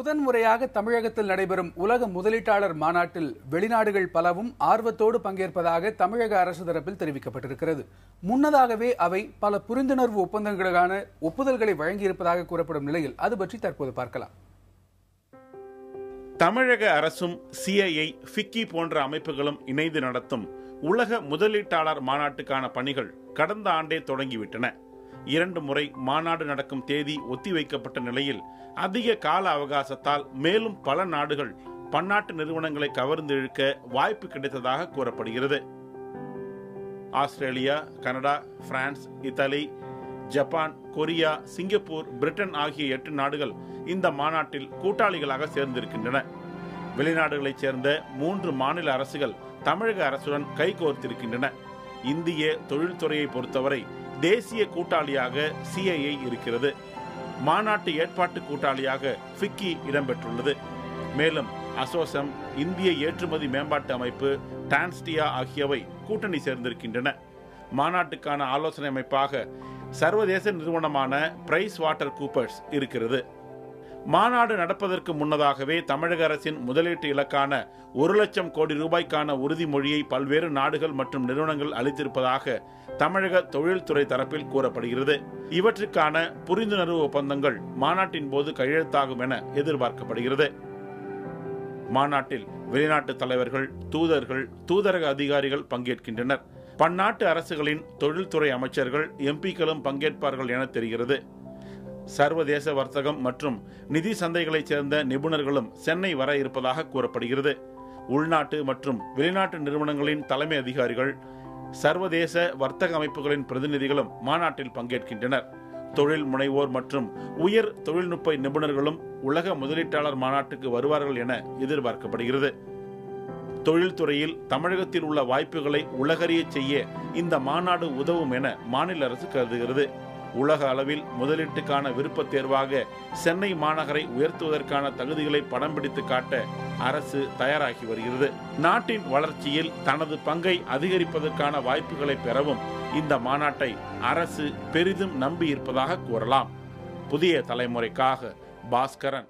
முதன்முறையாக தமிழகத்தில் நடைபெறும் உலக முதலீட்டாளர் மாநாட்டில் வெளிநாடுகள் பலவும் ஆர்வத்தோடு பங்கேற்பதாக தமிழக அரசு தரப்பில் தெரிவிக்கப்பட்டிருக்கிறது. முன்னதாகவே அவை பல புரிந்துணர்வு ஒப்பந்தங்களுக்கான ஒப்புதல்களை வழங்கியிருப்பதாக கூறப்படும் நிலையில் அது பற்றி தற்போது பார்க்கலாம். தமிழக அரசும் சிஐஐ, ஃபிக்கி போன்ற அமைப்புகளும் இணைந்து நடத்தும் உலக முதலீட்டாளர் மாநாட்டுக்கான பணிகள் கடந்த ஆண்டே தொடங்கிவிட்டன. 2 முறை மாநாடு நடக்கும் தேதி ஒத்திவைக்கப்பட்ட நிலையில் அதிக கால அவகாசத்தால் மேலும் பல நாடுகள் பன்னாட்டு நிறுவனங்களை கவர்ந்து இழுக்க வாய்ப்பு கிடைத்ததாக கூறப்படுகிறது. Australia, Canada, France, Italy, Japan, Korea, Singapore, Britain ஆகிய 8 நாடுகள் இந்த மாநாட்டில் கூட்டாளிகளாக சேர்ந்திருக்கின்றன. வெளிநாடுகளைச் சேர்ந்த 3 மாநில அரசுகள் தமிழக அரசுடன் கைகோர்த்திருக்கின்றன. இந்திய தொழில்துறையை பொறுத்தவரை தேசிய கூட்டாளியாக சிஐஐ இருக்கிறது. மாநாட்டு ஏற்பாட்டு கூட்டாளியாக ஃபிக்கி இடம்பெற்றுள்ளது. மேலும் அசோசம், இந்திய ஏற்றுமதி மேம்பாட்டு அமைப்பு, டான்ஸ்டியா ஆகியவை கூட்டணி சேர்ந்திருக்கின்றன. மாநாட்டுக்கான ஆலோசனை அமைப்பாக சர்வதேச நிறுவனமான பிரைஸ் வாட்டர் கூப்பர்ஸ் இருக்கிறது. மாநாடு நடப்பதற்கு முன்னதாகவே தமிழக அரசின் முதலீட்டு இலக்கான 1 லட்சம் கோடி ரூபாய்க்கான உறுதிமொழியை பல்வேறு நாடுகள் மற்றும் நிறுவனங்கள் அளித்திருப்பதாக தமிழக தொழில்துறை தரப்பில் கூறப்படுகிறது. இவற்றுக்கான புரிந்துணர்வு ஒப்பந்தங்கள் மாநாட்டின் போது கையெழுத்தாகும் என எதிர்பார்க்கப்படுகிறது. மாநாட்டில் வெளிநாட்டு தலைவர்கள், தூதர்கள், தூதரக அதிகாரிகள் பங்கேற்கின்றனர். பன்னாட்டு அரசுகளின் தொழில்துறை அமைச்சர்கள், எம்பிக்களும் பங்கேற்பார்கள் என தெரிகிறது. சர்வதேச வர்த்தகம் மற்றும் நிதி சந்தைகளைச் சேர்ந்த நிபுணர்களும் சென்னை வர இருப்பதாக கூறப்படுகிறது. உள்நாட்டு மற்றும் வெளிநாட்டு நிறுவனங்களின் தலைமை அதிகாரிகள், சர்வதேச வர்த்தக அமைப்புகளின் பிரதிநிதிகளும் மாநாட்டில் பங்கேற்கின்றனர். தொழில் முனைவோர் மற்றும் உயர் தொழில்நுட்ப நிபுணர்களும் உலக முதலீட்டாளர் மாநாட்டுக்கு வருவார்கள் என எதிர்பார்க்கப்படுகிறது. தொழில்துறையில் தமிழகத்தில் உள்ள வாய்ப்புகளை உலகறிய செய்ய இந்த மாநாடு உதவும் என மாநில அரசு கருதுகிறது. உலக அளவில் முதலீட்டுக்கான விருப்ப தேர்வாக சென்னை மாநகரை உயர்த்துவதற்கான தகுதிகளை படம் பிடித்து காட்ட அரசு தயாராகி வருகிறது. நாட்டின் வளர்ச்சியில் தனது பங்கை அதிகரிப்பதற்கான வாய்ப்புகளை பெறவும் இந்த மாநாட்டை அரசு பெரிதும் நம்பி இருப்பதாக கூறலாம். புதிய தலைமுறைக்காக பாஸ்கரன்.